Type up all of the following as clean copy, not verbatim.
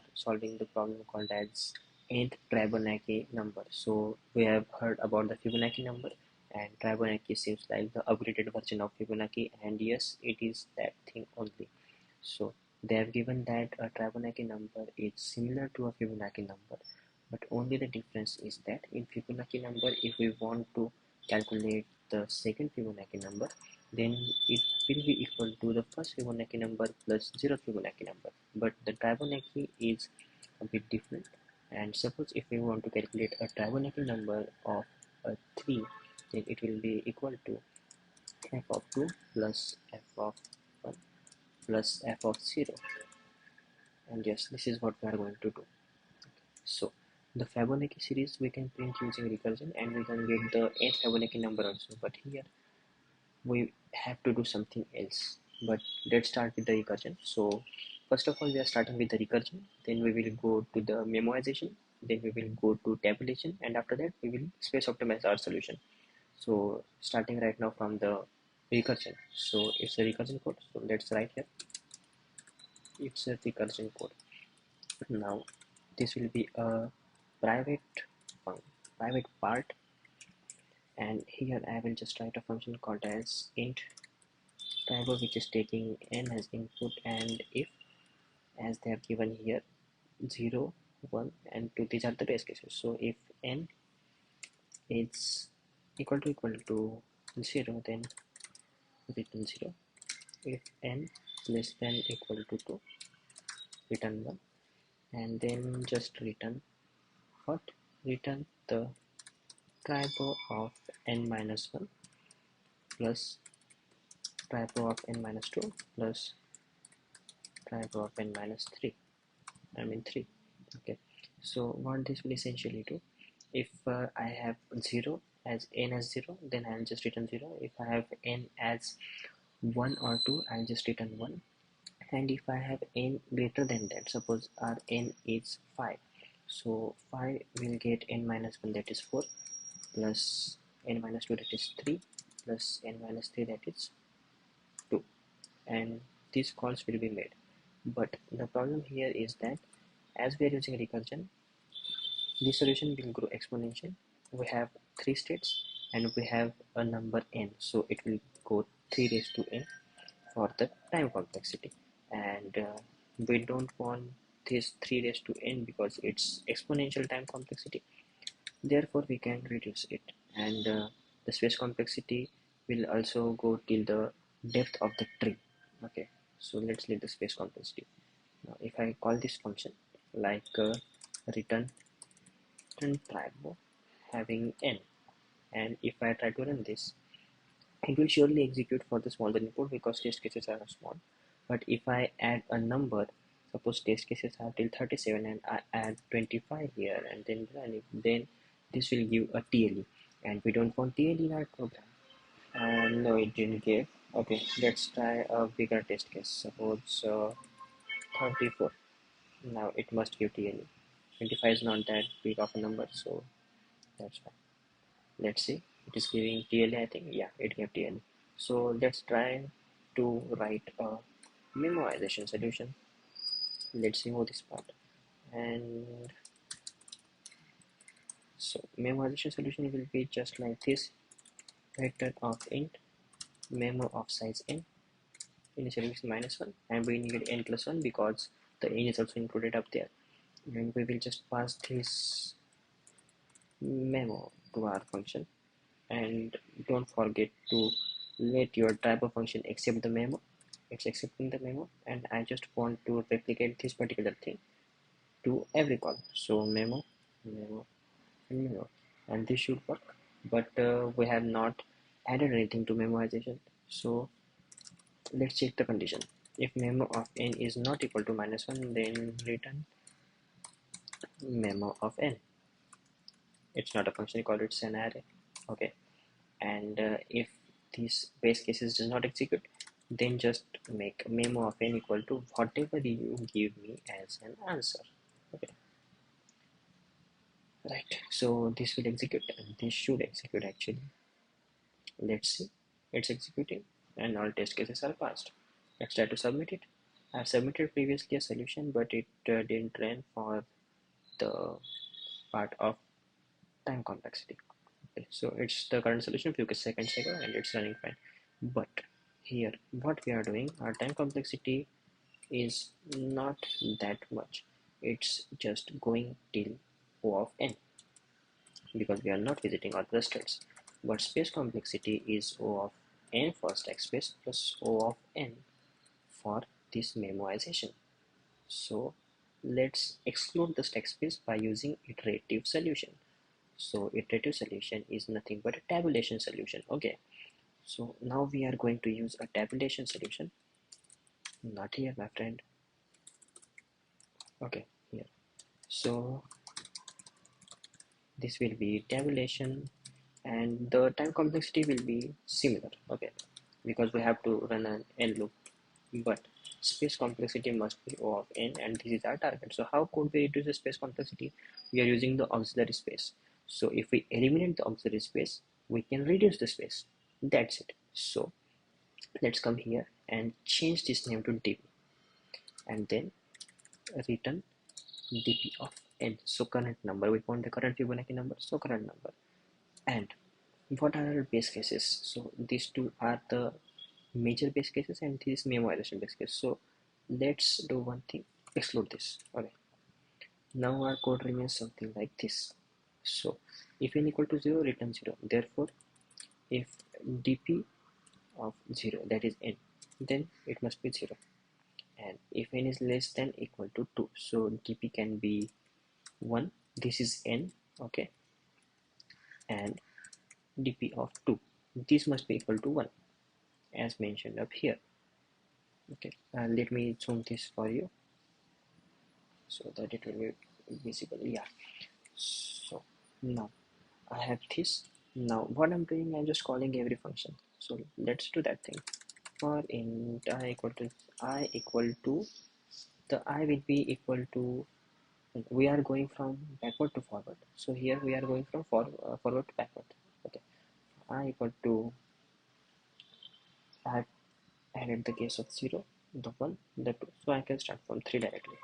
are solving the problem called as nth Tribonacci number. So we have heard about the Fibonacci number, and Tribonacci seems like the upgraded version of Fibonacci, and yes, it is that thing only. So they have given that a Tribonacci number is similar to a Fibonacci number, but only the difference is that in Fibonacci number, if we want to calculate the second Fibonacci number, then it will be equal to the first Fibonacci number plus 0th Fibonacci number. But the Tribonacci is a bit different, and suppose if we want to calculate a Tribonacci number of 3, then it will be equal to f of 2 plus f of 1 plus f of 0, and yes, this is what we are going to do. So the Fibonacci series we can print using recursion, and we can get the nth Fibonacci number also, but here we have to do something else. But let's start with the recursion. So first of all, we are starting with the recursion, then we will go to the memoization, then we will go to tabulation, and after that we will space optimize our solution. So starting right now from the recursion, so it's a recursion code, so let's write here it's a recursion code. Now this will be a private private part, and here I will just write a function called as int Tribo, which is taking n as input, and if, as they have given here, 0, 1 and 2, these are the test cases. So if n is equal to 0, then return 0. If n less than equal to 2, return 1, and then just return what? Return the tribo of n minus 1 plus tribo of n minus 2 plus tribo of n minus 3. 3. Okay, so what this will essentially do, if I have 0 as n as 0, then I'll just return 0. If I have n as 1 or 2, I'll just return 1. And if I have n greater than that, suppose our n is 5, so 5 will get n minus 1, that is 4, plus n minus 2, that is 3, plus n minus 3, that is 2, and these calls will be made. But the problem here is that as we are using recursion, this solution will grow exponential. We have 3 states and we have a number n, so it will go 3 raised to n for the time complexity, and we don't want this 3 raised to n because it's exponential time complexity. Therefore we can reduce it, and the space complexity will also go till the depth of the tree. Okay, so let's leave the space complexity. Now if I call this function like return tribo having n, and if I try to run this, it will surely execute for the smaller input because test cases are small. But if I add a number, suppose test cases are till 37 and I add 25 here and then run it, then this will give a TLE, and we don't want TLE in our program. No, it didn't give. Okay, let's try a bigger test case. Suppose 34. Now it must give TLE. 25 is not that big of a number, so that's fine. Let's see, it is giving TLE, I think. Yeah, it gave TLE. So let's try to write a memoization solution. Let's remove this part, and so memoization solution will be just like this: vector of int memo of size n, initially is -1, and we need n plus 1 because the n is also included up there, and we will just pass this memo to our function. And don't forget to let your type of function accept the memo. It's accepting the memo, and I just want to replicate this particular thing to every call. So memo, memo, and memo, and this should work. But we have not added anything to memoization, so let's check the condition. If memo of n is not equal to -1, then return memo of n. It's not a function call, it's an array. Okay, and if these base cases does not execute, then just make memo of n equal to whatever you give me as an answer. Okay, right, so this will execute, and this should execute actually. Let's see, it's executing and all test cases are passed. Let's try to submit it. I submitted previously a solution, but it didn't run for the part of time complexity. Okay, so it's the current solution few seconds ago and it's running fine. But here what we are doing, our time complexity is not that much. It's just going till O of n because we are not visiting all the states. But space complexity is O of n for stack space plus O of n for this memoization. So let's exclude the stack space by using iterative solution. So iterative solution is nothing but a tabulation solution. Okay, so now we are going to use a tabulation solution, not here my friend. Okay, here. So this will be tabulation and the time complexity will be similar. Okay, because we have to run an n loop, but space complexity must be O of n and this is our target. So how could we reduce the space complexity? We are using the auxiliary space. So if we eliminate the auxiliary space, we can reduce the space. That's it. So let's come here and change this name to dp and then return dp of n. So current number, we want the current Fibonacci number, so current number. And what are our base cases? So these two are the major base cases and this is memoization base case. So let's do one thing, exclude this. Okay, now our code remains something like this. So if n equal to 0, return 0. Therefore if dp of 0, that is n, then it must be 0. And if n is less than equal to 2, so dp can be 1, this is n. Okay, and dp of 2, this must be equal to 1 as mentioned up here. Okay, let me zoom this for you so that it will be visible. Yeah, so now I have this. Now what I'm doing, I'm just calling every function. So let's do that thing. For int I equal to the I will be equal to, we are going from backward to forward, so here we are going from forward to backward. Okay, I equal to, I have added the case of 0, the 1, the 2, so I can start from 3 directly.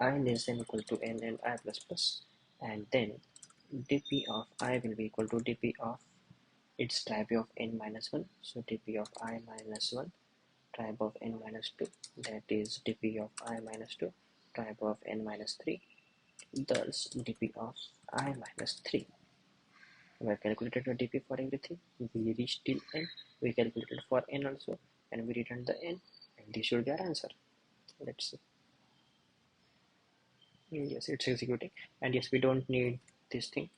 I less than equal to n and I plus plus, and then dp of I will be equal to dp of its tribe of n minus 1, so dp of I minus 1 tribe of n minus 2, that is dp of I minus 2 tribe of n minus 3, thus dp of I minus 3. We have calculated the dp for everything, we reached till n, we calculated for n also, and we returned the n, and this should be our answer. Let's see. Yes, it's executing, and yes, we don't need this thing.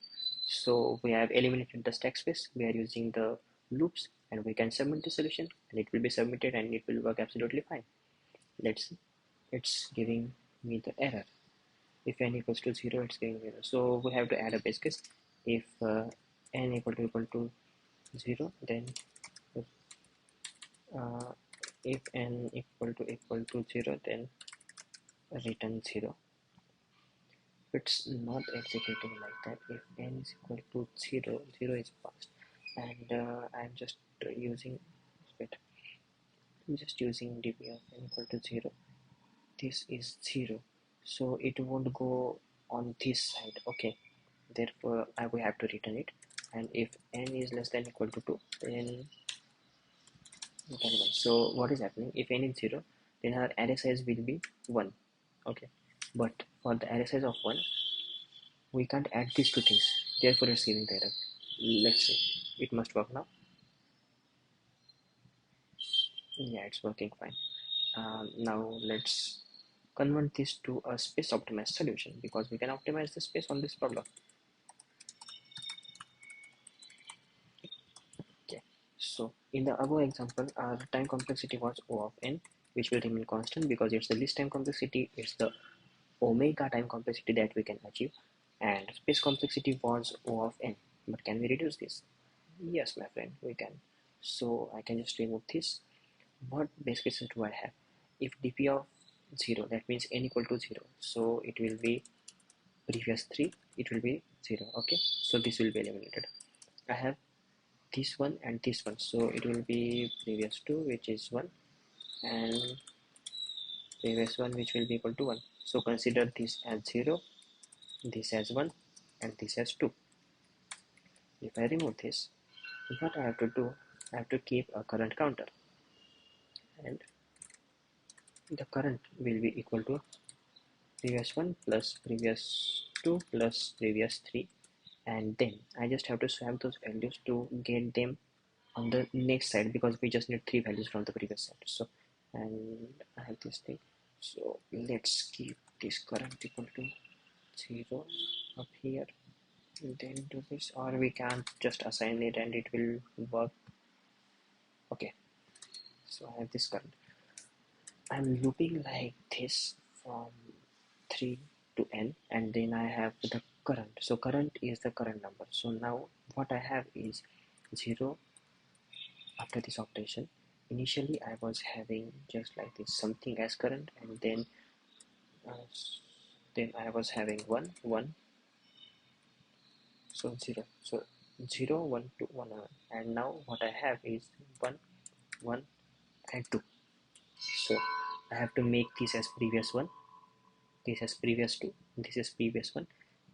So we have eliminated the stack space, we are using the loops, and we can submit the solution, and it will be submitted and it will work absolutely fine. Let's see. It's giving me the error. If n equals to 0, it's giving me error. So we have to add a base case. If n equal to 0, then uh, if n equal to 0, then return 0. It's not executing like that. If n is equal to 0, 0 is passed, and I'm just using, wait, I'm just using dp of n equal to 0. This is 0, so it won't go on this side. Okay, therefore we have to return it, and if n is less than equal to 2, then return 1. So what is happening, if n is 0, then our array size will be 1. Okay, but for the array size of 1, we can't add these two things, therefore it's giving the error. Let's see, it must work now. Yeah, it's working fine. Now let's convert this to a space optimized solution, because we can optimize the space on this problem. Okay, so in the above example, our time complexity was O of n, which will remain constant because it's the least time complexity, it's the omega time complexity that we can achieve, and space complexity was O of n. But can we reduce this? Yes, my friend, we can. So I can just remove this. What base cases do I have? If dp of 0, that means n equal to 0, so it will be previous 3, it will be 0. Okay, so this will be eliminated. I have this one and this one, so it will be previous 2, which is 1, and previous one, which will be equal to 1. So consider this as 0, this as 1, and this as 2. If I remove this, what I have to do, I have to keep a current counter, and the current will be equal to previous 1 plus previous 2 plus previous 3, and then I just have to swap those values to get them on the next side, because we just need 3 values from the previous side. So, and I have this thing, so let's keep this current equal to 0 up here, and then do this, or we can't just assign it and it will work. Okay, so I have this current, I'm looping like this from 3 to n, and then I have the current. So current is the current number. So now what I have is 0 after this operation. Initially I was having just like this, something as current, and then I was having 1 1, so 0, so 0 1 2 1 1, and now what I have is 1 1 and 2. So I have to make this as previous 1, this as previous 2, this is previous 1,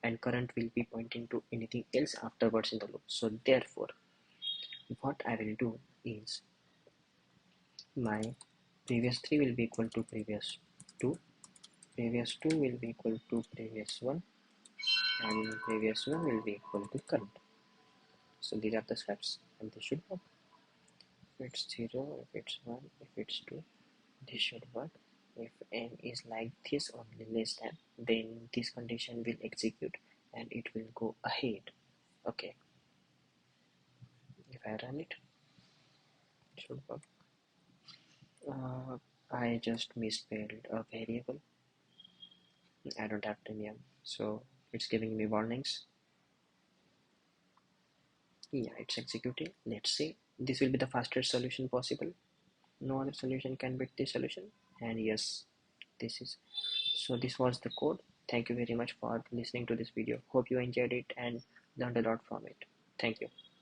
and current will be pointing to anything else afterwards in the loop. So therefore what I will do is, my previous 3 will be equal to previous 2, previous 2 will be equal to previous 1, and previous 1 will be equal to current. So these are the steps, and this should work. If it's 0, if it's 1, if it's 2, this should work. If n is like this or less than, then this condition will execute and it will go ahead. Okay, if I run it, it should work. I just misspelled a variable. I don't have premium, so it's giving me warnings. Yeah, it's executing. Let's see. This will be the fastest solution possible. No other solution can beat this solution. And yes, this is. So this was the code. Thank you very much for listening to this video. Hope you enjoyed it and learned a lot from it. Thank you.